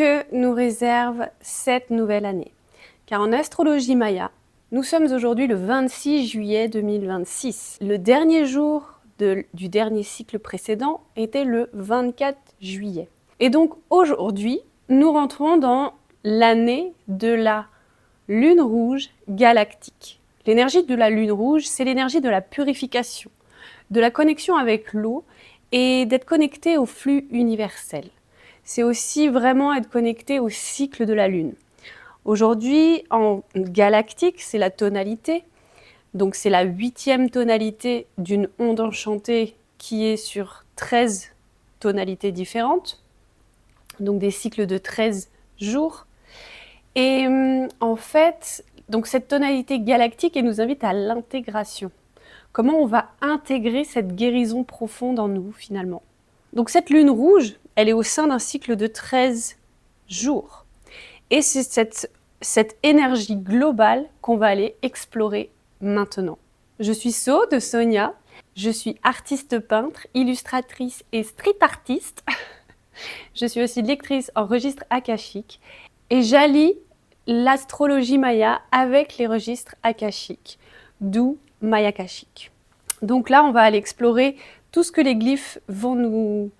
que nous réserve cette nouvelle année? Car en astrologie maya, nous sommes aujourd'hui le 26 juillet 2026. Le dernier jour du dernier cycle précédent était le 24 juillet. Et donc aujourd'hui, nous rentrons dans l'année de la lune rouge galactique. L'énergie de la lune rouge, c'est l'énergie de la purification, de la connexion avec l'eau et d'être connecté au flux universel. C'est aussi vraiment être connecté au cycle de la lune. Aujourd'hui, en galactique, c'est la tonalité. Donc c'est la 8e tonalité d'une onde enchantée qui est sur 13 tonalités différentes. Donc des cycles de 13 jours. Et en fait, donc cette tonalité galactique, elle nous invite à l'intégration. Comment on va intégrer cette guérison profonde en nous finalement. Donc cette lune rouge, elle est au sein d'un cycle de 13 jours. Et c'est cette énergie globale qu'on va aller explorer maintenant. Je suis So de Sonia, je suis artiste peintre, illustratrice et street artiste. Je suis aussi lectrice en registre akashique et j'allie l'astrologie maya avec les registres akashiques, d'où Maya Akashique. Donc là, on va aller explorer tout ce que les glyphes vont nous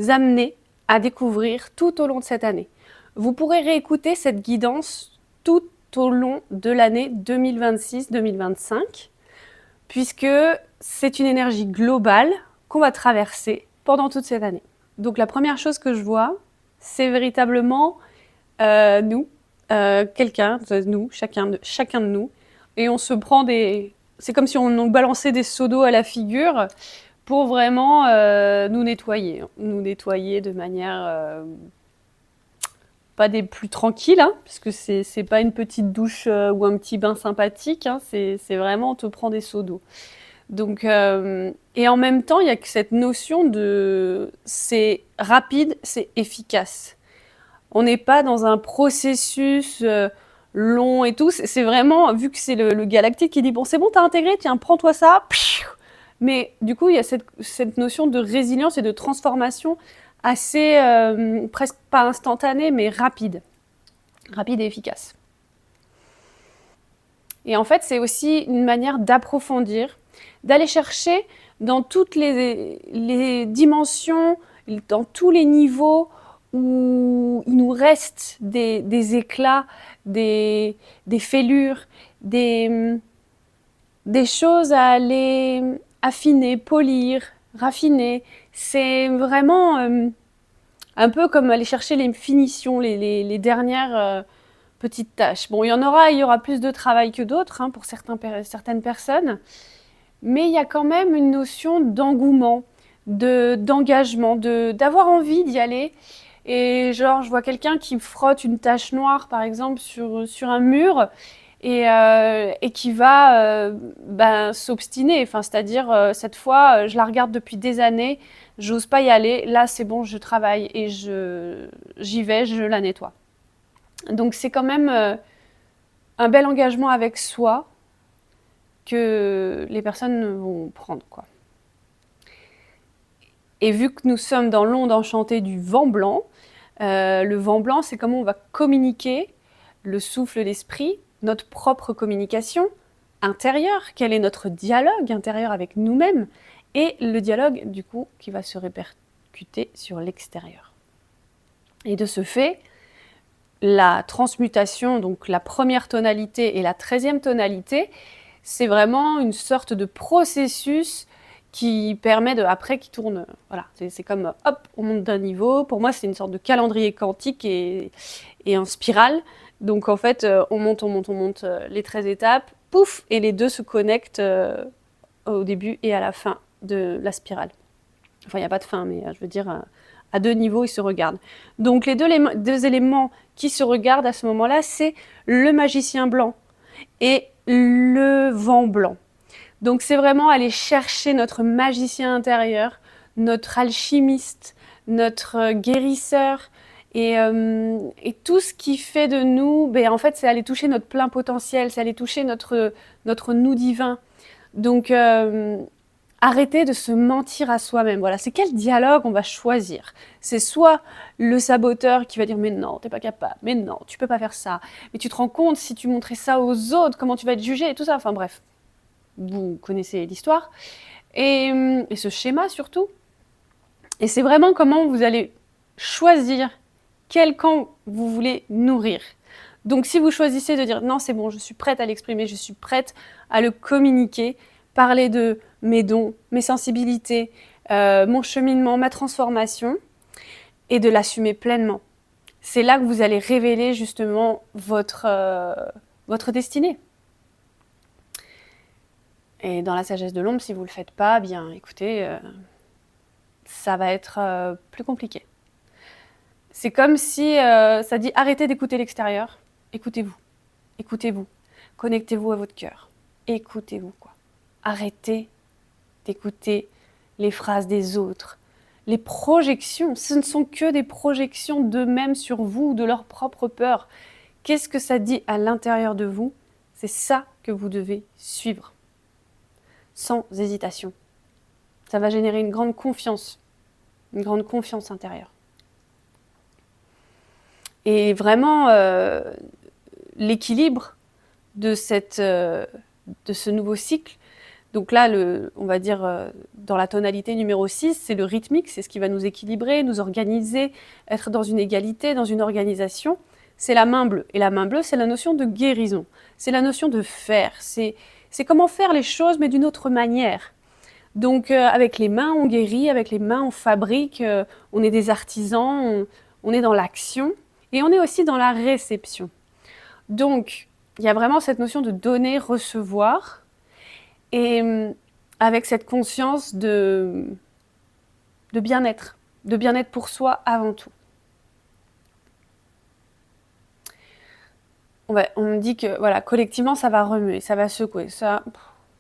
amener à découvrir tout au long de cette année. Vous pourrez réécouter cette guidance tout au long de l'année 2026-2025, puisque c'est une énergie globale qu'on va traverser pendant toute cette année. Donc la première chose que je vois, c'est véritablement nous, quelqu'un, nous, chacun de nous, et on se prend des... C'est comme si on nous balançait des seaux d'eau à la figure pour vraiment nous nettoyer de manière pas des plus tranquilles, hein, puisque c'est pas une petite douche ou un petit bain sympathique, hein, c'est vraiment on te prend des seaux d'eau. Donc, et en même temps, il y a que cette notion de c'est rapide, c'est efficace. On n'est pas dans un processus long et tout. C'est vraiment, vu que c'est le galactique qui dit bon, c'est bon, t'as intégré, tiens, prends-toi ça. Mais du coup, il y a cette notion de résilience et de transformation assez, presque pas instantanée, mais rapide et efficace. Et en fait, c'est aussi une manière d'approfondir, d'aller chercher dans toutes les dimensions, dans tous les niveaux où il nous reste des éclats, des fêlures, des choses à aller affiner, polir, raffiner. C'est vraiment un peu comme aller chercher les finitions, les dernières petites tâches. Bon, il y aura plus de travail que d'autres hein, pour certaines personnes, mais il y a quand même une notion d'engouement, d'engagement, d'avoir envie d'y aller. Et genre, je vois quelqu'un qui frotte une tache noire, par exemple, sur un mur et qui va s'obstiner. Enfin, c'est-à-dire, cette fois, je la regarde depuis des années, j'ose pas y aller. Là, c'est bon, je travaille et j'y vais, je la nettoie. Donc, c'est quand même un bel engagement avec soi que les personnes vont prendre, quoi. Et vu que nous sommes dans l'onde enchantée du vent blanc, le vent blanc, c'est comment on va communiquer le souffle d'esprit, notre propre communication intérieure, quel est notre dialogue intérieur avec nous-mêmes, et le dialogue, du coup, qui va se répercuter sur l'extérieur. Et de ce fait, la transmutation, donc la première tonalité et la 13e tonalité, c'est vraiment une sorte de processus qui permet après qui tourne, voilà, c'est comme hop, on monte d'un niveau. Pour moi, c'est une sorte de calendrier quantique et en spirale. Donc en fait, on monte les 13 étapes, pouf, et les deux se connectent au début et à la fin de la spirale. Enfin, il n'y a pas de fin, mais je veux dire, à deux niveaux, ils se regardent. Donc les deux éléments qui se regardent à ce moment-là, c'est le magicien blanc et le vent blanc. Donc c'est vraiment aller chercher notre magicien intérieur, notre alchimiste, notre guérisseur et tout ce qui fait de nous, en fait c'est aller toucher notre plein potentiel, c'est aller toucher notre nous divin. Donc Arrêtez de se mentir à soi-même. Voilà, c'est quel dialogue on va choisir. C'est soit le saboteur qui va dire « mais non, t'es pas capable, mais non, tu peux pas faire ça, mais tu te rends compte si tu montrais ça aux autres, comment tu vas être jugé » et tout ça. Enfin bref, vous connaissez l'histoire. Et ce schéma surtout. Et c'est vraiment comment vous allez choisir quel camp vous voulez nourrir. Donc si vous choisissez de dire « non, c'est bon, je suis prête à l'exprimer, je suis prête à le communiquer », parler de mes dons, mes sensibilités, mon cheminement, ma transformation, et de l'assumer pleinement. C'est là que vous allez révéler justement votre destinée. Et dans la sagesse de l'ombre, si vous ne le faites pas, bien écoutez, ça va être plus compliqué. C'est comme si ça dit arrêtez d'écouter l'extérieur, écoutez-vous, écoutez-vous, connectez-vous à votre cœur, écoutez-vous quoi. Arrêtez d'écouter les phrases des autres, les projections. Ce ne sont que des projections d'eux-mêmes sur vous, de leur propre peur. Qu'est-ce que ça dit à l'intérieur de vous? C'est ça que vous devez suivre, sans hésitation. Ça va générer une grande confiance intérieure. Et vraiment, l'équilibre de ce nouveau cycle, donc là, on va dire dans la tonalité numéro 6, c'est le rythmique, c'est ce qui va nous équilibrer, nous organiser, être dans une égalité, dans une organisation. C'est la main bleue. Et la main bleue, c'est la notion de guérison. C'est la notion de faire. C'est comment faire les choses, mais d'une autre manière. Donc avec les mains, on guérit, avec les mains, on fabrique, on est des artisans, on est dans l'action. Et on est aussi dans la réception. Donc, il y a vraiment cette notion de donner, recevoir, et avec cette conscience de bien-être pour soi avant tout. On me dit que voilà, collectivement, ça va remuer, ça va secouer. Ça,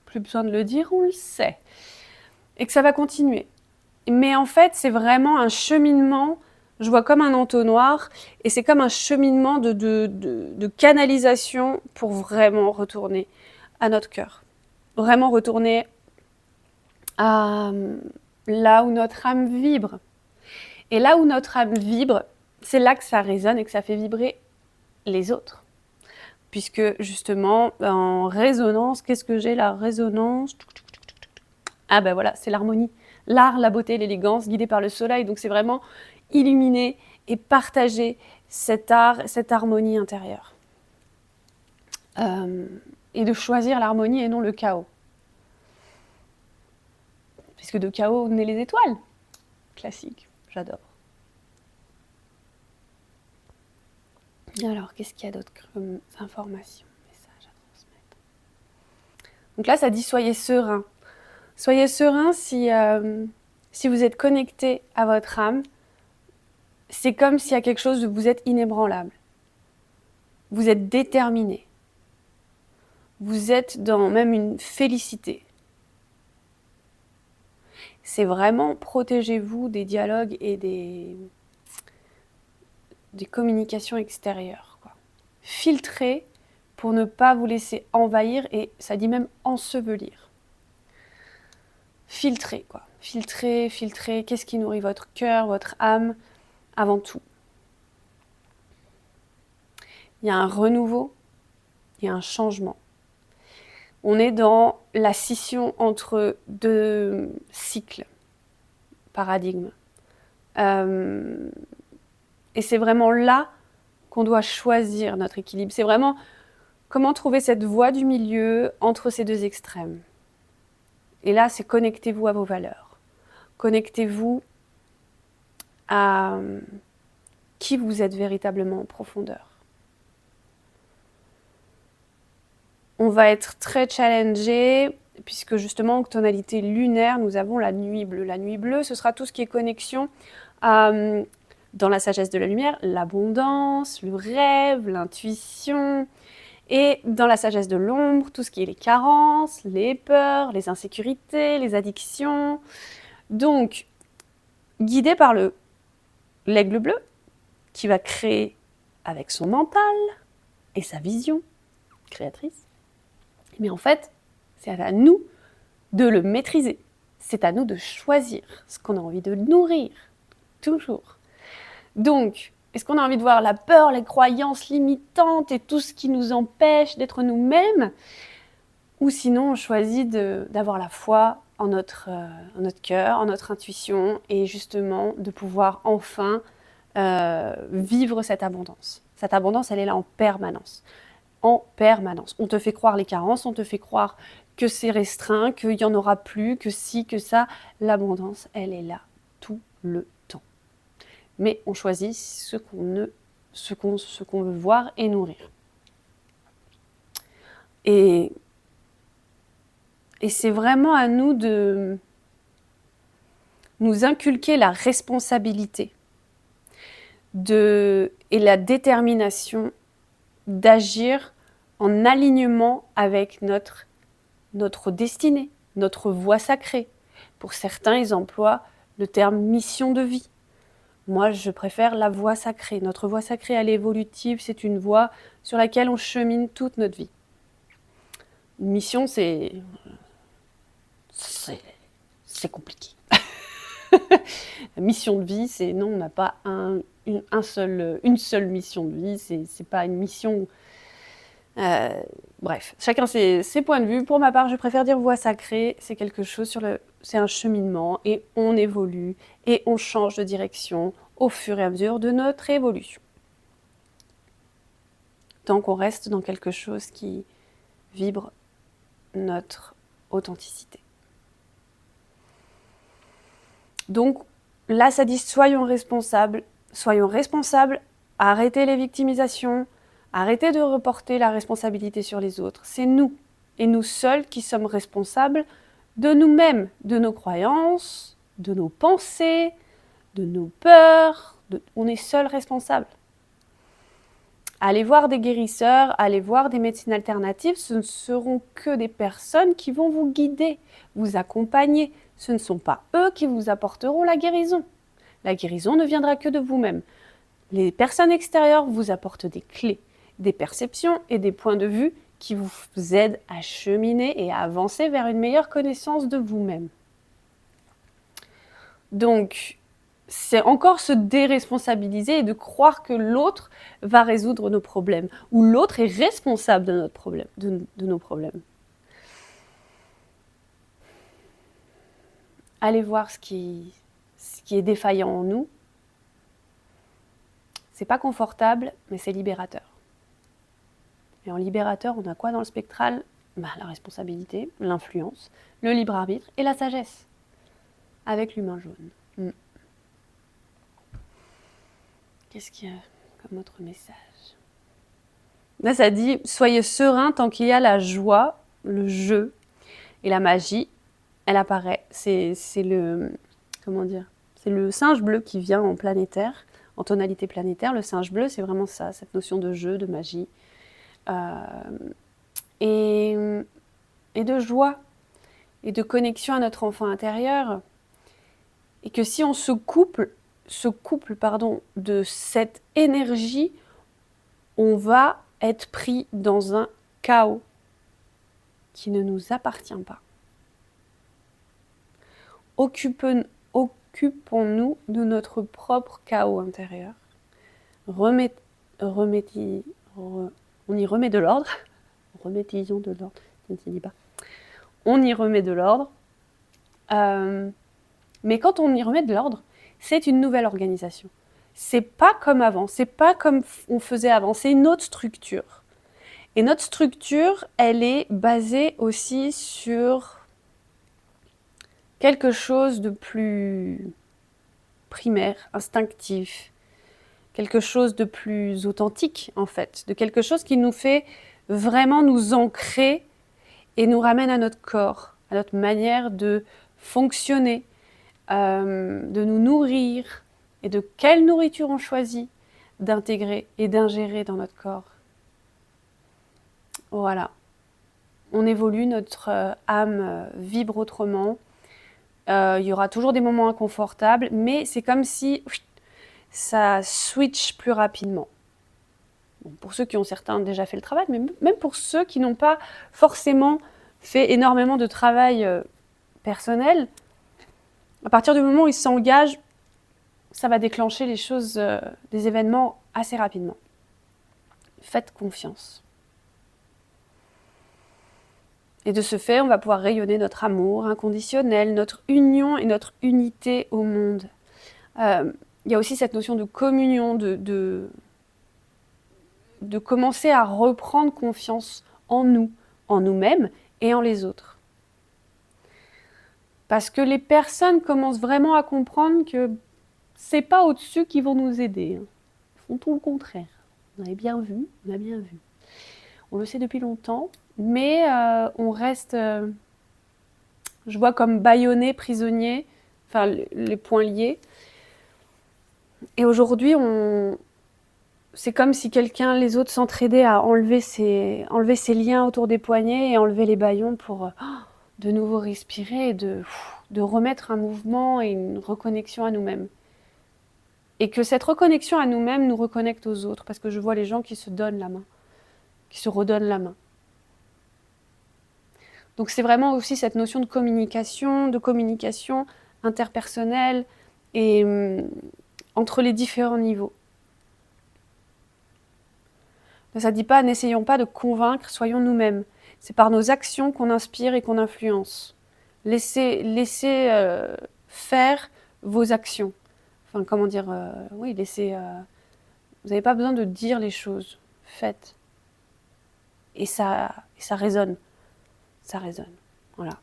plus besoin de le dire, on le sait. Et que ça va continuer. Mais en fait, c'est vraiment un cheminement. Je vois comme un entonnoir, et c'est comme un cheminement de canalisation pour vraiment retourner à notre cœur. Vraiment retourner à là où notre âme vibre. Et là où notre âme vibre, c'est là que ça résonne et que ça fait vibrer les autres. Puisque justement, en résonance, qu'est-ce que j'ai la résonance? Ah ben voilà, c'est l'harmonie. L'art, la beauté, l'élégance, guidée par le soleil. Donc c'est vraiment illuminer et partager cet art, cette harmonie intérieure. Et de choisir l'harmonie et non le chaos. Puisque de chaos naît les étoiles. Classique, j'adore. Alors, qu'est-ce qu'il y a d'autre comme information, message à transmettre? Donc là, ça dit soyez serein. Soyez serein si vous êtes connecté à votre âme. C'est comme s'il y a quelque chose de vous êtes inébranlable. Vous êtes déterminé. Vous êtes dans même une félicité. C'est vraiment protégez-vous des dialogues et des communications extérieures, quoi. Filtrez pour ne pas vous laisser envahir, et ça dit même ensevelir. Filtrez, quoi. Filtrez. Qu'est-ce qui nourrit votre cœur, votre âme, avant tout. Il y a un renouveau, il y a un changement. On est dans la scission entre deux cycles, paradigmes. Et c'est vraiment là qu'on doit choisir notre équilibre. C'est vraiment comment trouver cette voie du milieu entre ces deux extrêmes. Et là, c'est connectez-vous à vos valeurs. Connectez-vous à qui vous êtes véritablement en profondeur. On va être très challengé, puisque justement, en tonalité lunaire, nous avons la nuit bleue. La nuit bleue, ce sera tout ce qui est connexion à, dans la sagesse de la lumière, l'abondance, le rêve, l'intuition. Et dans la sagesse de l'ombre, tout ce qui est les carences, les peurs, les insécurités, les addictions. Donc, guidé par l'aigle bleu, qui va créer avec son mental et sa vision créatrice. Mais en fait, c'est à nous de le maîtriser. c'est à nous de choisir ce qu'on a envie de nourrir, toujours. Donc, est-ce qu'on a envie de voir la peur, les croyances limitantes et tout ce qui nous empêche d'être nous-mêmes? Ou sinon, on choisit d'avoir la foi en notre cœur, en notre intuition, et justement de pouvoir enfin vivre cette abondance. Cette abondance, elle est là en permanence. En permanence. On te fait croire les carences, on te fait croire que c'est restreint, qu'il n'y en aura plus, que ci, que ça. L'abondance, elle est là tout le temps. Mais on choisit ce qu'on veut voir et nourrir. Et c'est vraiment à nous de nous inculquer la responsabilité et la détermination d'agir en alignement avec notre destinée, notre voie sacrée. Pour certains, ils emploient le terme mission de vie. Moi, je préfère la voie sacrée. Notre voie sacrée, elle est évolutive, c'est une voie sur laquelle on chemine toute notre vie. Une mission, c'est compliqué. La mission de vie, c'est non, on n'a pas une seule mission de vie, c'est pas une mission. Bref, chacun ses points de vue. Pour ma part, je préfère dire voie sacrée, c'est quelque chose c'est un cheminement et on évolue et on change de direction au fur et à mesure de notre évolution. Tant qu'on reste dans quelque chose qui vibre notre authenticité. Donc là, ça dit soyons responsables, arrêtez les victimisations, arrêtez de reporter la responsabilité sur les autres. C'est nous, et nous seuls, qui sommes responsables de nous-mêmes, de nos croyances, de nos pensées, de nos peurs. On est seuls responsables. Allez voir des guérisseurs, allez voir des médecines alternatives, ce ne seront que des personnes qui vont vous guider, vous accompagner. Ce ne sont pas eux qui vous apporteront la guérison. La guérison ne viendra que de vous-même. Les personnes extérieures vous apportent des clés, des perceptions et des points de vue qui vous aident à cheminer et à avancer vers une meilleure connaissance de vous-même. Donc, c'est encore se déresponsabiliser et de croire que l'autre va résoudre nos problèmes, ou l'autre est responsable de nos problèmes. Allez voir ce qui est défaillant en nous. C'est pas confortable, mais c'est libérateur. Et en libérateur, on a quoi dans le spectral ? La responsabilité, l'influence, le libre arbitre et la sagesse. Avec l'humain jaune. Qu'est-ce qu'il y a comme autre message ? Là, ça dit « Soyez serein tant qu'il y a la joie, le jeu et la magie. » Elle apparaît. C'est le singe bleu qui vient en planétaire, en tonalité planétaire. Le singe bleu, c'est vraiment ça, cette notion de jeu, de magie. Et de joie et de connexion à notre enfant intérieur. Et que si on se couple de cette énergie, on va être pris dans un chaos qui ne nous appartient pas. Occupons-nous de notre propre chaos intérieur. On y remet de l'ordre. Remettons de l'ordre, je ne sais pas. On y remet de l'ordre. Mais quand on y remet de l'ordre, c'est une nouvelle organisation. C'est pas comme avant, c'est pas comme on faisait avant, c'est une autre structure. Et notre structure, elle est basée aussi sur quelque chose de plus primaire, instinctif, quelque chose de plus authentique en fait, de quelque chose qui nous fait vraiment nous ancrer et nous ramène à notre corps, à notre manière de fonctionner, de nous nourrir et de quelle nourriture on choisit d'intégrer et d'ingérer dans notre corps. Voilà. On évolue, notre âme vibre autrement. Il y aura toujours des moments inconfortables, mais c'est comme si ça switch plus rapidement. Bon, pour ceux qui ont certains déjà fait le travail, mais même pour ceux qui n'ont pas forcément fait énormément de travail personnel, À partir du moment où il s'engage, ça va déclencher les choses, des événements assez rapidement. Faites confiance. Et de ce fait, on va pouvoir rayonner notre amour inconditionnel, notre union et notre unité au monde. Il y a aussi cette notion de communion, de commencer à reprendre confiance en nous-mêmes et en les autres. Parce que les personnes commencent vraiment à comprendre que c'est pas au-dessus qui vont nous aider. Ils font tout le contraire. On a bien vu. On le sait depuis longtemps, mais on reste, je vois comme bâillonné, prisonnier, enfin les poings liés. Et aujourd'hui, c'est comme si les autres s'entraidaient à enlever ces liens autour des poignets et enlever les bâillons pour de nouveau respirer et de remettre un mouvement et une reconnexion à nous-mêmes. Et que cette reconnexion à nous-mêmes nous reconnecte aux autres, parce que je vois les gens qui se donnent la main, qui se redonnent la main. Donc c'est vraiment aussi cette notion de communication interpersonnelle et entre les différents niveaux. Ça ne dit pas, n'essayons pas de convaincre, soyons nous-mêmes. C'est par nos actions qu'on inspire et qu'on influence. Laissez faire vos actions. Enfin, comment dire, oui, laissez... vous n'avez pas besoin de dire les choses. Faites. Et ça résonne. Ça résonne. Voilà.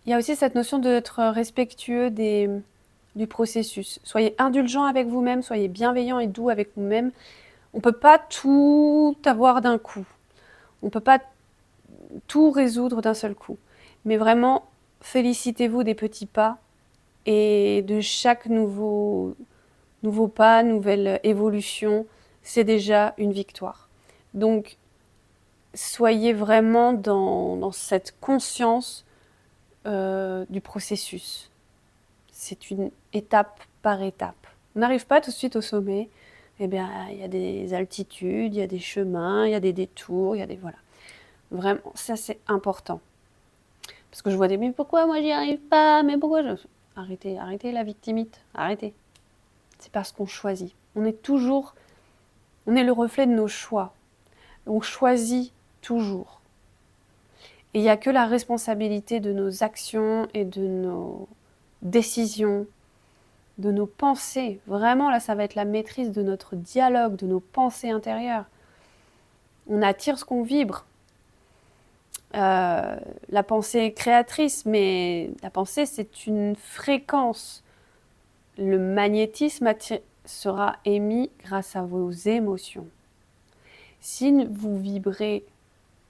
Il y a aussi cette notion d'être respectueux du processus. Soyez indulgents avec vous-même, soyez bienveillants et doux avec vous-même. On ne peut pas tout avoir d'un coup. On ne peut pas tout résoudre d'un seul coup. Mais vraiment, félicitez-vous des petits pas et de chaque nouveau pas, nouvelle évolution. C'est déjà une victoire. Donc, soyez vraiment dans cette conscience du processus. C'est une étape par étape. On n'arrive pas tout de suite au sommet. Eh bien, il y a des altitudes, il y a des chemins, il y a des détours, il y a des... Voilà. Vraiment, ça c'est important. Parce que je vois des... Mais pourquoi moi j'y arrive pas? Mais pourquoi je... Arrêtez la victimite. Arrêtez. C'est parce qu'on choisit. On est le reflet de nos choix. On choisit toujours. Et il n'y a que la responsabilité de nos actions et de nos décisions, de nos pensées. Vraiment, là, ça va être la maîtrise de notre dialogue, de nos pensées intérieures. On attire ce qu'on vibre. La pensée est créatrice, mais la pensée, c'est une fréquence. Le magnétisme sera émis grâce à vos émotions. Si vous vibrez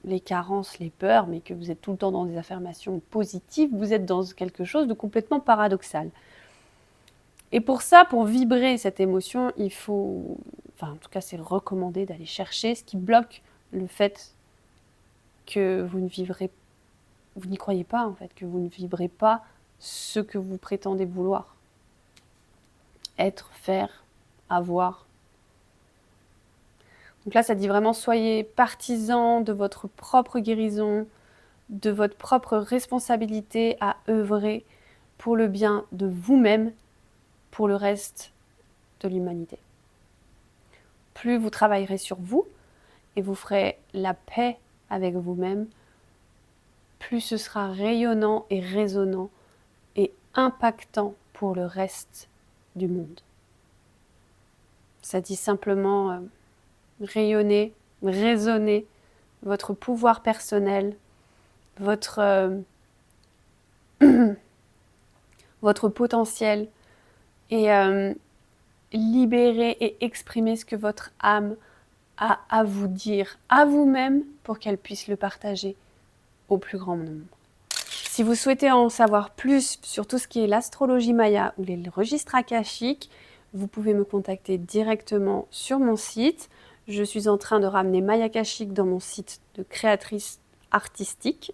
les carences, les peurs, mais que vous êtes tout le temps dans des affirmations positives, vous êtes dans quelque chose de complètement paradoxal. Et pour ça, pour vibrer cette émotion, il faut, enfin en tout cas c'est recommandé d'aller chercher ce qui bloque le fait que vous n'y croyez pas en fait, que vous ne vibrez pas ce que vous prétendez vouloir. Être, faire, avoir. Donc là, ça dit vraiment, soyez partisans de votre propre guérison, de votre propre responsabilité à œuvrer pour le bien de vous-même, pour le reste de l'humanité. Plus vous travaillerez sur vous et vous ferez la paix avec vous-même, plus ce sera rayonnant et résonnant et impactant pour le reste du monde. Ça dit simplement rayonner, résonner votre pouvoir personnel, votre potentiel et libérer et exprimer ce que votre âme a à vous dire, à vous-même, pour qu'elle puisse le partager au plus grand nombre. Si vous souhaitez en savoir plus sur tout ce qui est l'astrologie maya ou les registres akashiques, vous pouvez me contacter directement sur mon site. Je suis en train de ramener Maya Akashique dans mon site de créatrice artistique,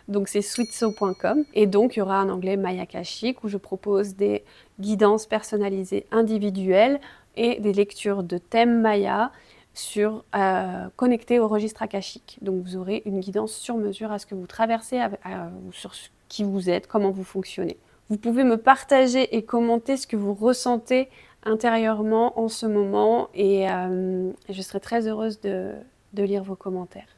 donc c'est sweetso.com, et donc il y aura un onglet Maya Akashique où je propose des guidances personnalisées individuelles et des lectures de thèmes Maya, connecté au registre akashique. Donc vous aurez une guidance sur mesure à ce que vous traversez, sur qui vous êtes, comment vous fonctionnez. Vous pouvez me partager et commenter ce que vous ressentez intérieurement en ce moment et je serai très heureuse de lire vos commentaires.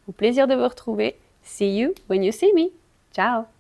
Au plaisir de vous retrouver. See you when you see me. Ciao!